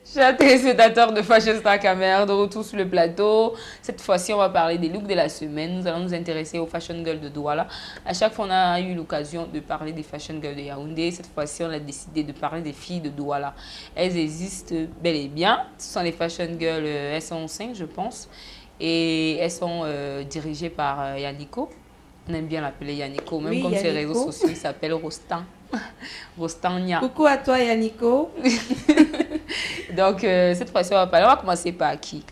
Chers téléspectateurs de Fashion Star Camer, de retour sur le plateau. Cette fois-ci, on va parler des looks de la semaine. Nous allons nous intéresser aux Fashion Girls de Douala. À chaque fois, on a eu l'occasion de parler des Fashion Girls de Yaoundé. Cette fois-ci, on a décidé de parler des filles de Douala. Elles existent bel et bien. Ce sont les Fashion Girls, elles sont 5, je pense. Et elles sont dirigées par Yannico. On aime bien l'appeler Yannico, même Oui, comme sur les Yannico. réseaux sociaux, il s'appelle Rostan. Rostania. Coucou à toi, Yannico. Donc, cette fois-ci, on va parler. On va commencer par qui?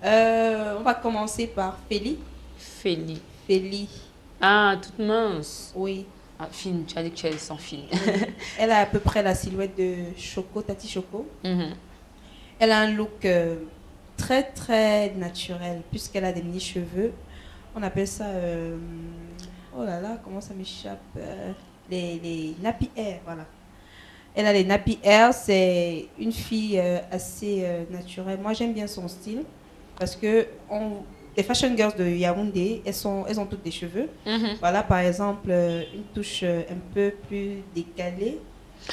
On va commencer par Félie. Félie. Félie, Ah, toute mince. oui. Ah, fine, tu as dit que tu es sans fine. Elle a à peu près la silhouette de Choco, Tati Choco. Mhm. Elle a un look très, très naturel, puisqu'elle a des mini-cheveux. On appelle ça... oh là là, comment ça m'échappe les nappy hair, voilà. Elle a les nappy hair, c'est une fille assez naturelle. Moi, j'aime bien son style parce que les fashion girls de Yaoundé, elles ont toutes des cheveux. Mhm. Voilà, par exemple, une touche un peu plus décalée.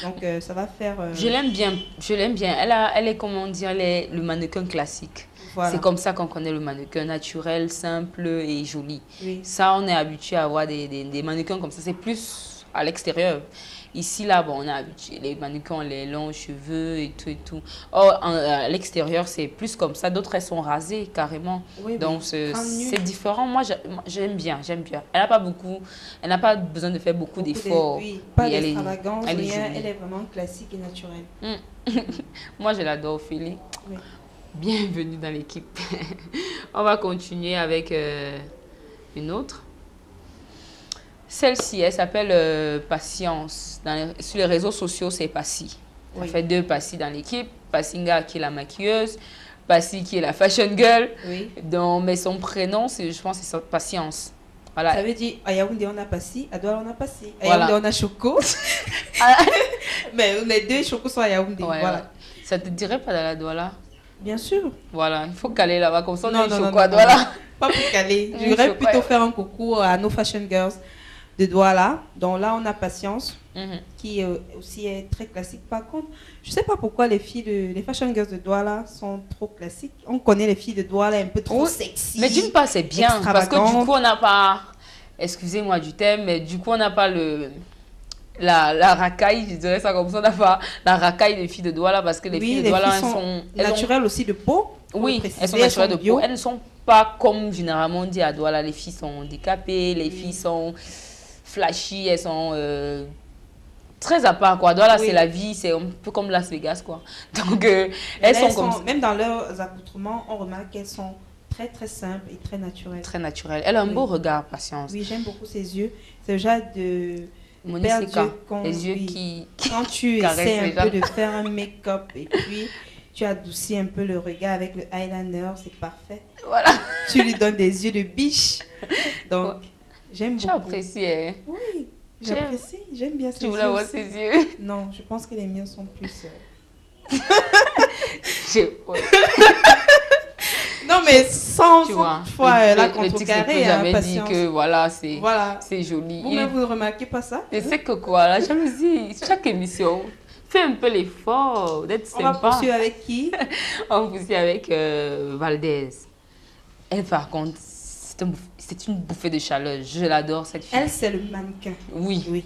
Donc, ça va faire... Je l'aime bien. Je l'aime bien. Elle est, comment dire, le mannequin classique. voilà. C'est comme ça qu'on connaît le mannequin naturel, simple et joli. Oui. Ça, on est habitué à avoir des mannequins comme ça. C'est plus à l'extérieur. Ici, là, bon, on est habitué. Les mannequins ont les longs cheveux et tout et tout. Or, à l'extérieur, c'est plus comme ça. D'autres, elles sont rasées carrément. Oui, Donc, oui. c'est différent. Moi, j'aime bien, j'aime bien. Elle n'a pas besoin de faire beaucoup d'efforts. Oui, pas Et d'extravagance, elle est rien. jolie. Elle est vraiment classique et naturelle. Moi, je l'adore, Ophélie. Oui. Bienvenue dans l'équipe. On va continuer avec une autre. Celle-ci, elle s'appelle Patience. Sur les réseaux sociaux, c'est Passy. Ça Oui. fait 2 Passy dans l'équipe. Passinga qui est la maquilleuse, Passy qui est la fashion girl. Oui. Donc, mais son prénom, je pense, c'est Patience. Voilà. Ça veut dire, à Yaoundé, on a Passy, à Douala, on a Passy. À Voilà. Yaoundé, on a Choco. Mais les deux Choco sont à Yaoundé. Ouais, Voilà. ouais. Ça te dirait pas dans la Douala? Bien sûr. Voilà, il faut caler là-bas, comme ça on a Non, une non, non, choco à non, Douala. non. Pas pour caler. Oui, J'aurais Choco, plutôt ouais. faire un coucou à nos fashion girls de Douala. Donc là, on a Patience, Mhm. qui aussi est très classique. Par contre, je sais pas pourquoi les fashion girls de Douala sont trop classiques. On connaît les filles de Douala un peu trop Oui, sexy. mais d'une part, c'est bien, parce que du extravagante. coup, on n'a pas, excusez-moi du thème, mais du coup, on n'a pas la racaille, je dirais ça comme ça, on n'a pas la racaille des filles de Douala, parce que les Oui, filles de les Douala, filles sont naturelles aussi de peau. Faut oui, préciser, elles sont naturelles de bio. peau. Elles ne sont pas comme généralement on dit à Douala, les filles sont handicapées, les Oui. filles sont flashy, elles sont très à part, quoi. Douala, Oui. c'est la vie, c'est un peu comme Las Vegas, quoi. Donc, Mais elles là, sont comme ça. même dans leurs accoutrements, on remarque qu'elles sont très très simples et très naturelles. Très naturelles. Elle a un Oui. beau regard, Patience. Oui, j'aime beaucoup ses yeux. C'est le genre de Monique paire Seka, d'yeux qu'on- les yeux oui. qui Quand tu caressent essaies un les peu gens. de faire un make-up et puis tu adoucis un peu le regard avec le eyeliner, c'est parfait. Voilà. Tu lui donnes des yeux de biche. Donc, j'aime Tu beaucoup. apprécies, hein? Oui, j'apprécie. J'aime bien ses Tu yeux. voulais voir aussi. ses yeux? Non, je pense que les miens sont plus... J'ai peur. Non, mais sans Tu vois, fois la le tic ne peut contrecarrer, hein, jamais dit patience. que voilà, c'est Voilà. joli. Vous-même, vous ne remarquez pas ça? Je sais que quoi, la jalousie, chaque émission, fais un peu l'effort d'être On va sympa. poursuivre avec qui? On poursuit avec Valdez. Elle, par contre, c'est une bouffée de chaleur. Je l'adore, cette fille. Elle, c'est le mannequin. Oui. Oui.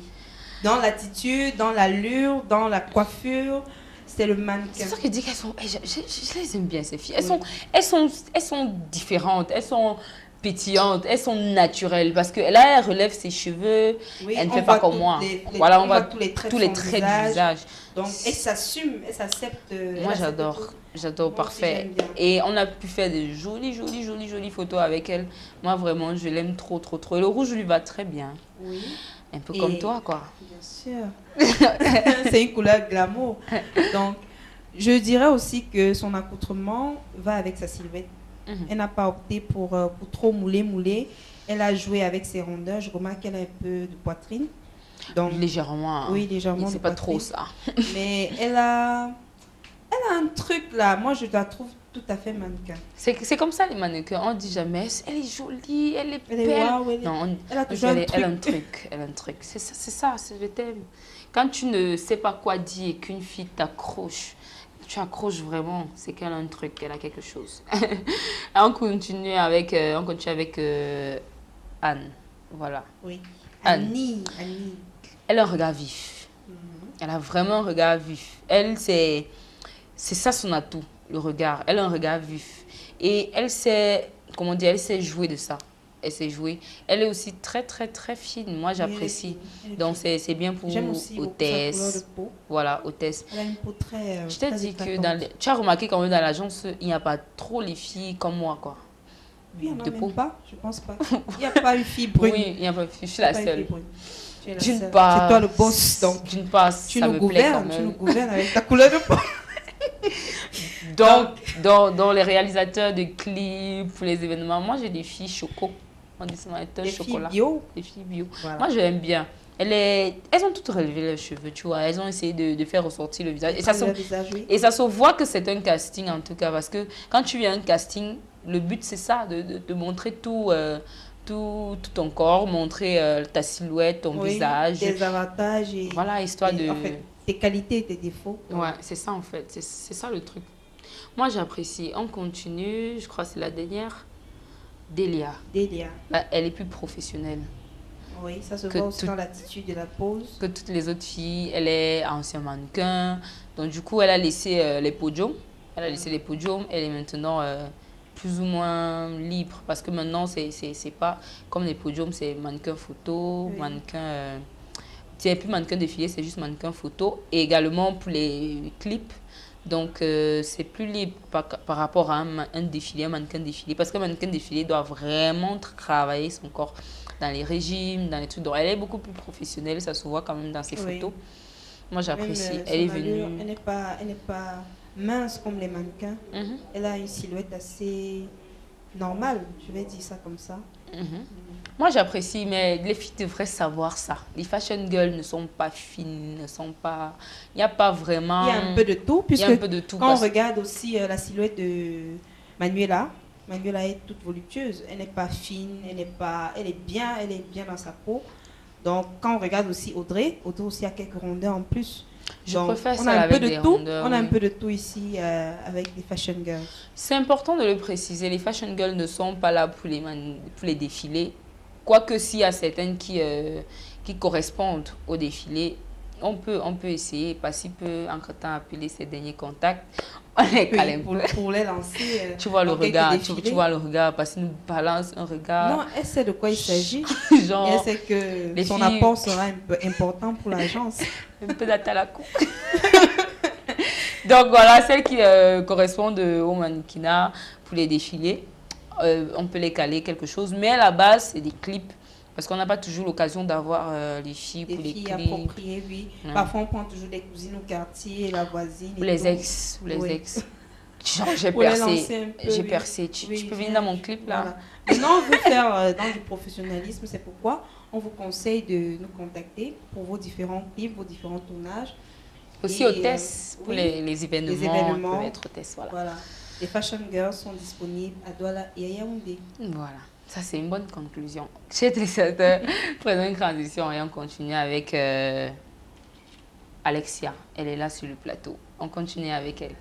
Dans l'attitude, dans l'allure, dans la coiffure, c'est le mannequin. C'est ça que je dis qu'elles sont... Je les aime bien, ces filles. Oui. Elles sont différentes, elles sont pétillantes, elles sont naturelles. Parce que là, elle relève ses cheveux, Oui, elle ne on fait pas voit comme moi. on Voilà, on voit voit tous les traits, tous de les son traits du visage. Donc, elle s'assume, elle s'accepte. elle Moi, accepte j'adore. tout. J'adore, Moi aussi, parfait. j'aime bien. Et on a pu faire de jolies photos avec elle. Moi, vraiment, je l'aime trop. Et le rouge lui va très bien. Oui, Un peu Et- comme toi, quoi. bien sûr. C'est une couleur glamour. Donc, je dirais aussi que son accoutrement va avec sa silhouette. Mhm. Elle n'a pas opté pour trop mouler. Elle a joué avec ses rondeurs. Je remarque qu'elle a un peu de poitrine. Donc, Légèrement. Hein. oui, légèrement. C'est de pas trop poitrine. ça. Mais elle a un truc là. Moi, je la trouve tout à fait mannequin. C'est comme ça, les mannequins. On dit jamais, elle est jolie, elle est Elle est belle. waouh, Non, elle a on dit, toujours un elle a un truc. truc. Elle a un truc. C'est ça, c'est le thème. Quand tu ne sais pas quoi dire et qu'une fille t'accroche, tu accroches vraiment. C'est qu'elle a un truc, elle a quelque chose. On continue avec Anne. Voilà. Oui. Anne. Annie. Elle a un regard vif. Elle a vraiment un regard vif. Elle, c'est ça son atout, le regard. Elle a un regard vif. Et elle sait, comment dire, elle sait jouer de ça. Elle sait jouer. Elle est aussi très, très, très fine. Moi, Oui, elle est j'apprécie. fine, elle est Donc, fine. c'est bien pour J'aime aussi beaucoup sa couleur de hôtesse. peau. Voilà, hôtesse. Elle a une peau très, Je t'ai très dit que éclatante. tu as remarqué quand même dans l'agence, il n'y a pas trop les filles comme moi, quoi. Oui, il n'y en a De même peau. pas, je pense pas. Il n'y a pas une fille brune. Oui, il n'y a pas, je suis Il n'y a la pas une seule. fille brune. Tu es la D'une seule. part, C'est toi le boss, donc. D'une part, Tu ça nous me plaît quand gouvernes, tu nous même. gouvernes avec ta couleur de peau. Donc, dans les réalisateurs de clips, pour les événements, moi j'ai des filles choco. On dit ça, Les chocolat. filles bio. Des filles bio. Voilà. Moi, je l'aime bien. Elles ont toutes relevé leurs cheveux, tu vois. Elles ont essayé de faire ressortir le visage. Le visage, oui. Et ça se voit que c'est un casting, en tout cas. Parce que quand tu viens à un casting, le but, c'est ça, de montrer tout ton corps, montrer ta silhouette, ton Oui, visage. Tes avantages et, Voilà, histoire de... en fait, tes qualités et tes défauts. Ouais, c'est ça, en fait. C'est ça, le truc. Moi, j'apprécie. On continue. Je crois que c'est la dernière. Delia. Delia. Là, elle est plus professionnelle Oui, ça se Que voit aussi tout- dans l'attitude de la pose. que toutes les autres filles. Elle est ancien mannequin. Donc, du coup, elle a laissé les podiums. Elle a laissé les podiums. Elle est maintenant plus ou moins libre. Parce que maintenant, c'est pas comme les podiums, c'est mannequin photo, Oui. mannequin... c'est plus mannequin défilé, c'est juste mannequin photo. Et également pour les clips. Donc, c'est plus libre par rapport à un défilé, un mannequin défilé. Parce qu'un mannequin défilé doit vraiment travailler son corps dans les régimes, dans les trucs. Donc, elle est beaucoup plus professionnelle, ça se voit quand même dans ses Oui. photos. Moi, j'apprécie. Même, Elle est son allure, venue... elle n'est pas mince comme les mannequins. Mhm, Elle a une silhouette assez normale, je vais dire ça comme ça. mhm. Moi, j'apprécie, mais les filles devraient savoir ça. Les fashion girls ne sont pas fines, ne sont pas... Il n'y a pas vraiment... Il y a un peu de tout, Il y puisque a un peu de tout. quand on parce- regarde aussi la silhouette de Manuela, Manuela est toute voluptueuse. Elle n'est pas fine, elle est bien dans sa peau. Donc, quand on regarde aussi Audrey aussi a quelques rondeurs en plus. Je Donc, préfère on ça a un peu avec de des tout. rondeurs, On a un oui. peu de tout ici avec les fashion girls. C'est important de le préciser, les fashion girls ne sont pas là pour pour les défilés. Quoique s'il y a certaines qui correspondent au défilé, on peut essayer, passer peu entre-temps appeler ces derniers contacts. On les cale un peu. Pour les lancer. Tu vois le dans quelques regard, défilés. tu vois le regard, parce qu'il nous balance un regard. Non, elle sait de quoi il s'agit. Et elle Genre, sait que les son filles- apport sera un peu important pour l'agence. un peu d'attalakou. Donc voilà, celles qui correspondent au mannequinat pour les défilés, on peut les caler quelque chose. Mais à la base, c'est des clips. Parce qu'on n'a pas toujours l'occasion d'avoir les filles Des pour les filles clips. appropriées, oui. Ouais. Parfois, on prend toujours des cousines au quartier, la voisine. Pour et les tout. ex. Pour les Oui. ex. Genre, j'ai Pour les percé. lancer un peu, J'ai oui. percé. Tu Oui, peux venir viens. dans mon clip là? Voilà. Maintenant, on veut faire dans du professionnalisme. C'est pourquoi on vous conseille de nous contacter pour vos différents clips, vos différents tournages. Aussi Et, hôtesse. Pour oui, les événements. les événements. Ils peuvent être hôtesse. Voilà. Voilà. Les fashion girls sont disponibles à Douala et à Yaoundé. Voilà. Ça, c'est une bonne conclusion. Chez Téléspectateurs, prenons une transition et on continue avec Alexia. Elle est là sur le plateau. On continue avec elle.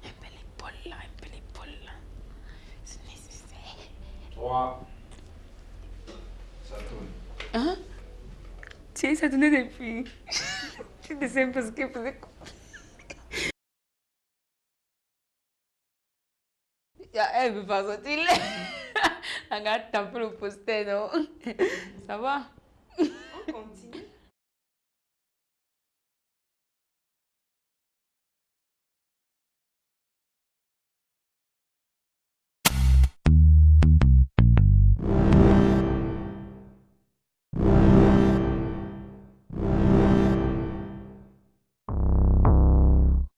Un peu l'épaule là, un peu l'épaule là. C'est nécessaire. 3. Ça tourne. Hein? Tiens, ça tournait depuis. Tu ne sais pas ce qu'elle faisait. Elle ne veut pas sortir. Regarde, t'as un peu le poster, non? Ça va? On continue.